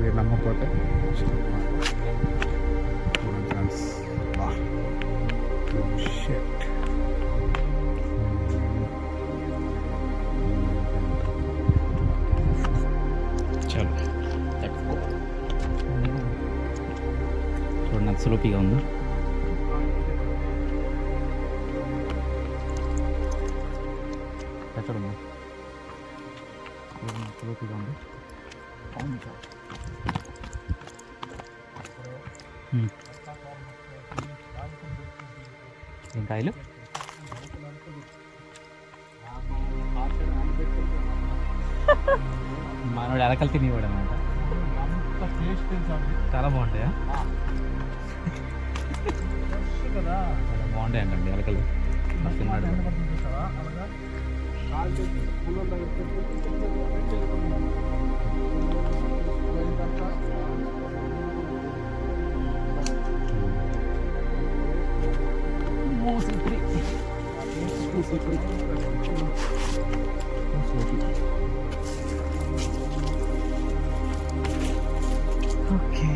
మీరు నమ్మకపోతే ఫ్రెండ్స్. చలో చూడండి సులుపిగా ఉంది. ఎక్కడుంది సులుపిగా ఉంది. ఏం కాయలు మనోడు ఎలకలు తినేవాడు అనమాట. చాలా బాగుంటాయా? చాలా బాగుంటాయి అండి ఎలకలు. తిన్నాడు ఓకే.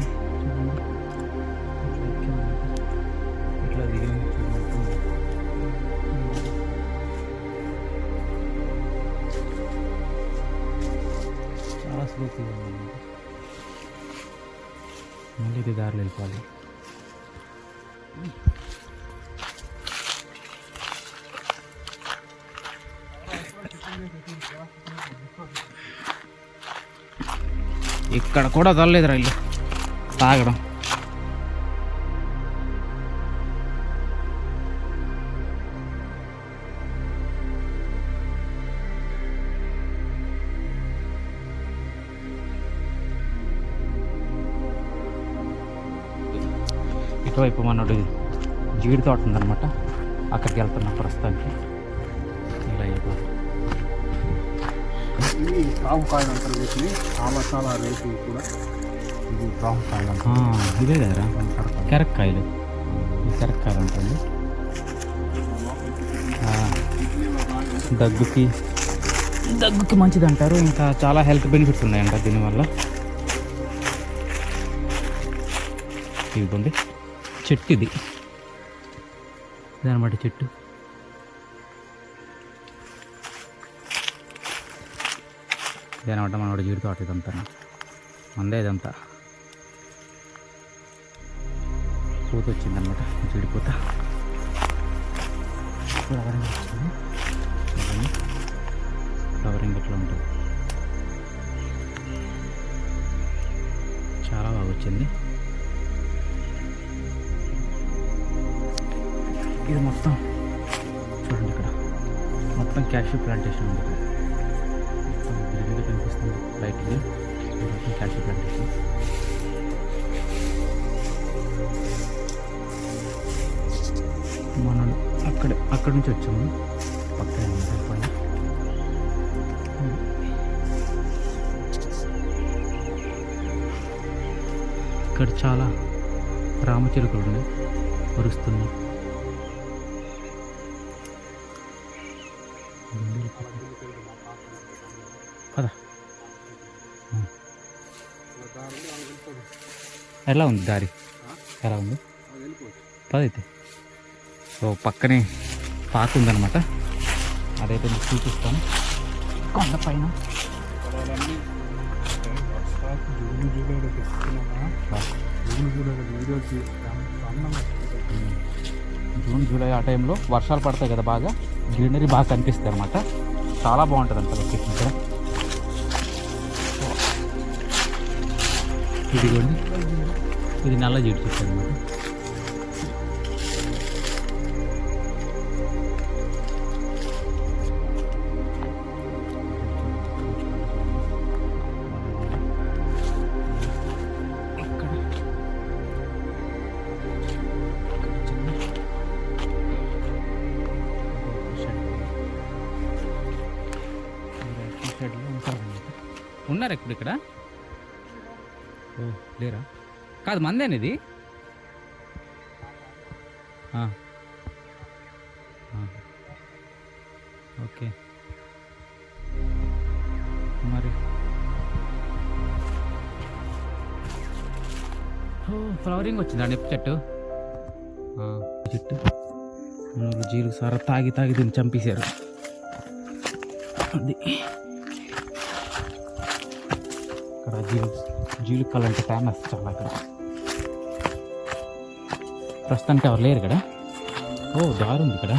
ఇట్లా దిగిన చాలా స్లోగా ఉంది. మళ్ళీ ఇది దారిలో వెళ్ళిపోవాలి. ఇక్కడ కూడా చల్లలేదు రైలు తాగడం. ఇటువైపు మనోడు జీడి తోట ఉందన్నమాట. అక్కడికి వెళ్తున్నా ప్రస్తుతానికి. ఇలా అయిపోతుంది. ఇది రాము కాయలు అంటారు వీటిని. చాలా రేటు కూడా. ఇది రాము కాయలు అంటారు. ఇదే కదరా కెరక్కాయలు. ఈ కెరక్కాయలు ఉంటుంది. దగ్గుకి మంచిది అంటారు. ఇంకా చాలా హెల్త్ బెనిఫిట్స్ ఉన్నాయంట దీనివల్ల. ఇదిగోండి చెట్టు ఇది. ఇదనమాట చెట్టు. ఇదనమాట మనోడ జీడి తోట. ఇదంతా మందే. ఇదంతా పూత వచ్చిందనమాట. జీడిపూత ఫ్లవరింగ్ వచ్చింది. ఫ్లవరింగ్ ఇట్లా ఉంటుంది. చాలా బాగా వచ్చింది. ఇది మొత్తం చూడండి. ఇక్కడ మొత్తం క్యాష్యూ ప్లాంటేషన్ ఉంది. మొత్తం గ్రీనరీ కనిపిస్తుంది లైట్గా. మొత్తం క్యాష్యూ ప్లాంటేషన్. మనం అక్కడి నుంచి వచ్చాము. పక్కనే సరిపోయి ఇక్కడ చాలా రామచిలుకలు ఉన్నాయి. వరుస్తున్నాయి. పద. ఎలా ఉంది దారి? ఎలా ఉంది? పదైతే. సో పక్కనే పార్క్ ఉందన్నమాట. అదైతే మీకు చూపిస్తాను. కొండ పైన జూన్ జూలై ఆ టైంలో వర్షాలు పడతాయి కదా, బాగా గ్రీనరీ బాగా కనిపిస్తాయి అనమాట. చాలా బాగుంటుంది అంత లొకేషన్ ఇక్కడ. ఇదిగోండి, ఇది నల్ల జీడి చెట్టు అనమాట. ఉన్నారు ఎప్పుడు ఇక్కడ? ఓ లేరా? కాదు మందేనా ఇది? ఓకే మరి ఫ్లవరింగ్ వచ్చిందండి చెట్టు. చెట్టు జీలు సారా తాగి తాగి దీన్ని చంపేశారు. అది ఇక్కడ జీలు కళ్ళు అంటే ఫేమస్ చాలా ఇక్కడ. ప్రస్తుతానికి ఎవరు లేరు ఇక్కడ. దారి ఉంది ఇక్కడ.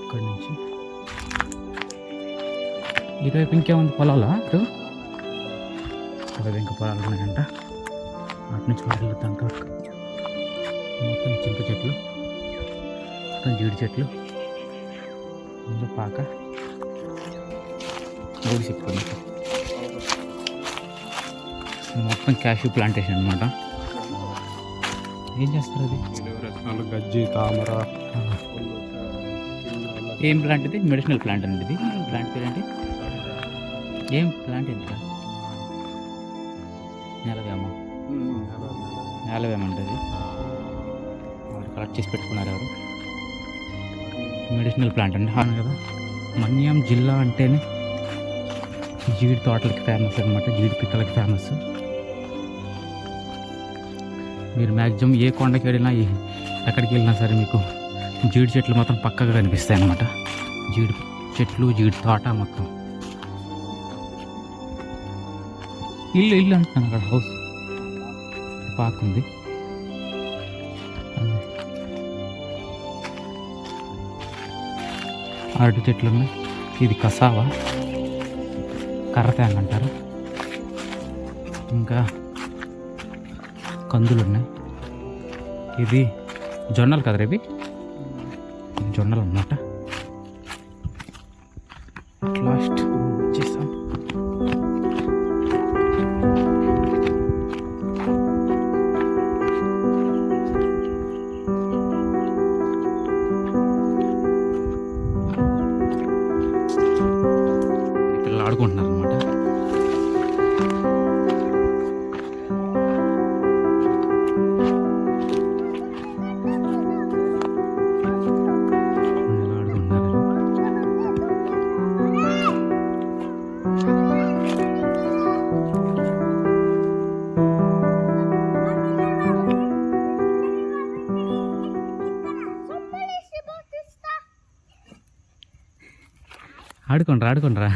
ఇక్కడ నుంచి ఇటువైపు ఇంకేముంది పొలాలా? ఇటువైపు ఇంకా పొలాలు ఉన్నాయంట. అటు నుంచి మరి వెళ్తాం వరకు మొత్తం చింత చెట్లు, మొత్తం జీడి చెట్లు, ఇంకా పాక గోడి చెట్లు మొత్తం క్యాష్యూ ప్లాంటేషన్ అనమాట. ఏం చేస్తారు అది? గజ్జి, తామర. ఏం ప్లాంట్ ఇది? మెడిసినల్ ప్లాంట్ అండి ఇది. ప్లాంట్ పేరేంటి? ఏం ప్లాంట్ ఎంత? నేలవేమ. నేలవేమ ఉంటుంది. వాళ్ళు కలెక్ట్ చేసి పెట్టుకున్నారు ఎవరు. మెడిసినల్ ప్లాంట్ అండి. అవును కదా. మన్యం జిల్లా అంటేనే జీడి తోటలకి ఫేమస్ అనమాట. జీడి పిక్కలకి ఫేమస్. మీరు మ్యాక్సిమం ఏ కొండకి వెళ్ళినా ఎక్కడికి వెళ్ళినా సరే మీకు జీడి చెట్లు మొత్తం పక్కగా కనిపిస్తాయి అన్నమాట. జీడి చెట్లు, జీడి తోట మొత్తం. ఇల్లు అంటున్నాను అక్కడ. హౌస్ పార్క్ ఉంది. అరటి చెట్లు ఉన్నాయి. ఇది కసావా, కర్రతేంగ అంటారు. ఇంకా కందులు ఉన్నాయి. ఇది జొన్నలు కదా రేవి, జొన్నలు అన్నమాట. లాస్ట్ వచ్చేసాం. పిల్లలు ఆడుకుంటున్నారు అనమాట. ఆడుకోండి ఆడుకోండి రా.